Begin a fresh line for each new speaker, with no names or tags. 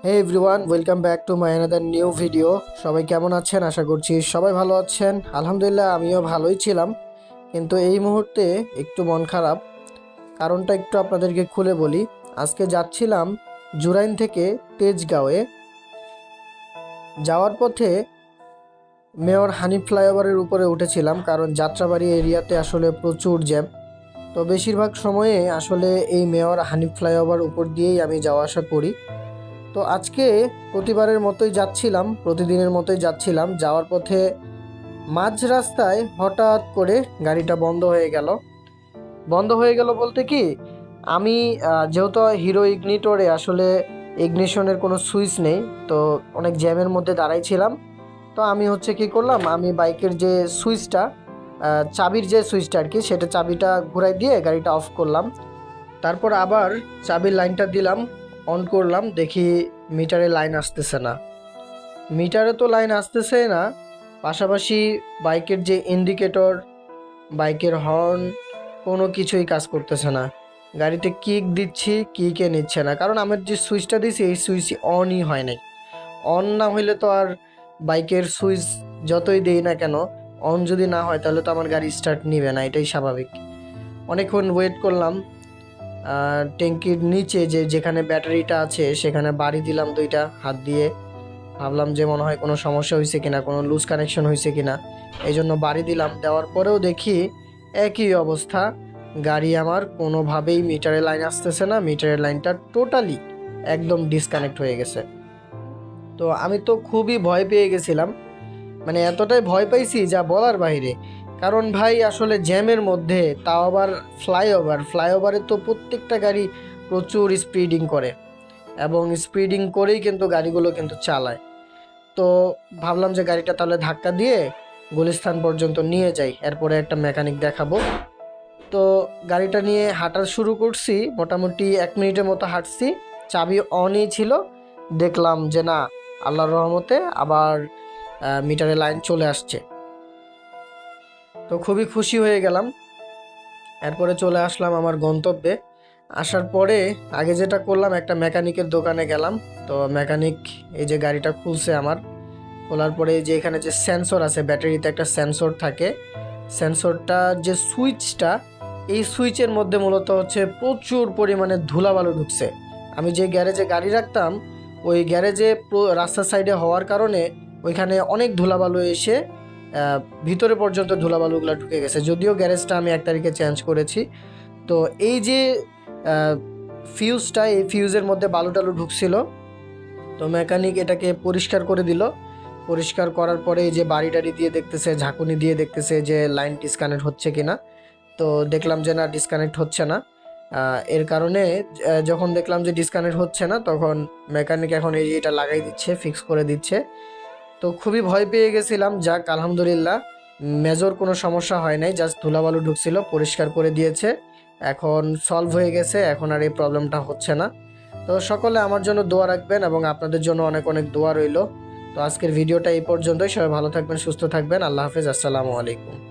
Hey everyone, welcome back to my another new video. সবাই কেমন আছেন? আশা করছি সবাই ভালো আছেন। আলহামদুলিল্লাহ, আমিও ভালোই ছিলাম, কিন্তু এই মুহূর্তে একটু মন খারাপ। কারণটা একটু আপনাদেরকে খুলে বলি। আজকে যাচ্ছিলাম জুরাইন থেকে তেজগাঁওয়ে। যাওয়ার পথে মেয়র হানিফ ফ্লাইওভারের উপরে উঠেছিলাম, কারণ যাত্রাবাড়ি এরিয়াতে আসলে প্রচুর জ্যাম। তো বেশিরভাগ সময়ে আসলে এই মেয়র হানিফ ফ্লাইওভার উপর দিয়েই আমি যাওয়া আসা করি। তো আজকে প্রতিবারের মতোই যাচ্ছিলাম, প্রতিদিনের মতোই যাচ্ছিলাম। যাওয়ার পথে মাঝ রাস্তায় হঠাৎ করে গাড়িটা বন্ধ হয়ে গেল। বন্ধ হয়ে গেল বলতে কি, আমি যেহেতু হিরো ইগনিটরে আসলে ইগনিশনের কোনো সুইচ নেই, তো অনেক জ্যামের মধ্যে দাঁড়াইছিলাম। তো আমি হচ্ছে কি করলাম, আমি বাইকের যে সুইচটা, চাবির যে সুইচটা আর কি, সেটা চাবিটা ঘুরাই দিয়ে গাড়িটা অফ করলাম। তারপর আবার চাবির লাইনটা দিলাম, অন করলাম, দেখি মিটারে লাইন আসতেছে না। মিটারে তো লাইন আসতেছে না, পাশাপাশি বাইকের যে ইন্ডিকেটর, বাইকের হর্ন, কোনো কিছুই কাজ করতেছে না। গাড়িতে কিক দিচ্ছি, কিকে নিচ্ছে না, কারণ আমার যে সুইচটা দিয়েছি এই সুইচ অনই হয় নাই। অন না হইলে তো আর বাইকের সুইচ যতই দেই না কেন, অন যদি না হয় তাহলে তো আমার গাড়ি স্টার্ট নিবে না, এটাই স্বাভাবিক। অনেকক্ষণ ওয়েট করলাম। ট্যাঙ্কির নিচে যেখানে ব্যাটারিটা আছে সেখানে বাড়ি দিলাম দুইটা হাত দিয়ে। ভাবলাম যে মনে হয় কোনো সমস্যা হয়েছে কিনা, কোনো লুজ কানেকশন হয়েছে কিনা, এই জন্য বাড়ি দিলাম। দেওয়ার পরেও দেখি একই অবস্থা। গাড়ি আমার কোনোভাবেই মিটারের লাইন আসতেছে না, মিটারের লাইনটা টোটালি একদম ডিসকানেক্ট হয়ে গেছে। তো আমি তো খুবই ভয় পেয়ে গেছিলাম, মানে এতটাই ভয় পাইছি যা বলার বাইরে। কারণ ভাই আসলে জ্যামের মধ্যে, তাও আবার ফ্লাইওভারে তো প্রত্যেকটা গাড়ি প্রচুর স্পিডিং করে, এবং স্পিডিং করেই কিন্তু গাড়িগুলো কিন্তু চালায়। তো ভাবলাম যে গাড়িটা তাহলে ধাক্কা দিয়ে গুলিস্তান পর্যন্ত নিয়ে যাই, এরপরে একটা মেকানিক দেখাবো। তো গাড়িটা নিয়ে হাঁটা শুরু করছি, মোটামুটি 1 মিনিটের মতো হাঁটছি। চাবি অনই ছিল। দেখলাম যে না, আল্লাহর রহমতে আবার মিটারে লাইন চলে আসছে। তো খুবই খুশি হয়ে গেলাম। এরপরে চলে আসলাম আমার গন্তব্যে। আসার পরে আগে যেটা করলাম, একটা মেকানিকের দোকানে গেলাম। তো মেকানিক এই যে গাড়িটা খুলছে আমার। খোলার পরে যে এখানে যে সেন্সর আছে, ব্যাটারিতে একটা সেন্সর থাকে, সেন্সরটা যে সুইচটা, এই সুইচের মধ্যে মূলত হচ্ছে প্রচুর পরিমাণে ধুলাবালু ঢুকছে। আমি যে গ্যারেজে গাড়ি রাখতাম, ওই গ্যারেজে রাস্তার সাইডে হওয়ার কারণে ওইখানে অনেক ধুলাবালু এসে ভিতরে পর্যন্ত ধুলাবালুগুলো ঢুকে গেছে। যদিও গ্যারেজটা আমি 1 তারিখে চেঞ্জ করেছি। তো এই যে ফিউজটা, এই ফিউজের মধ্যে বালু টালু ঢুকছিল। তো মেকানিক এটাকে পরিষ্কার করে দিল। পরিষ্কার করার পরে এই যে বাড়ি টাড়ি দিয়ে দেখতেছে, ঝাঁকুনি দিয়ে দেখতেছে যে লাইন ডিসকানেক্ট হচ্ছে কিনা। তো দেখলাম যে না, ডিসকানেক্ট হচ্ছে না। এর কারণে যখন দেখলাম যে ডিসকানেক্ট হচ্ছে না, তখন মেকানিক এখন এটা লাগাই দিচ্ছে, ফিক্স করে দিচ্ছে। তো খুবই ভয় পেয়ে গেছিলাম। যাক, আলহামদুলিল্লাহ, মেজর কোনো সমস্যা হয় নাই, জাস্ট ধুলাবালু ঢুকছিল, পরিষ্কার করে দিয়েছে। এখন সলভ হয়ে গেছে, এখন আর এই প্রবলেমটা হচ্ছে না। তো সকলে আমার জন্য দোয়া রাখবেন, এবং আপনাদের জন্য অনেক অনেক দোয়া রইল। তো আজকের ভিডিওটা এই পর্যন্তই। সবাই ভালো থাকবেন, সুস্থ থাকবেন। আল্লাহ হাফেজ, আসসালামু আলাইকুম।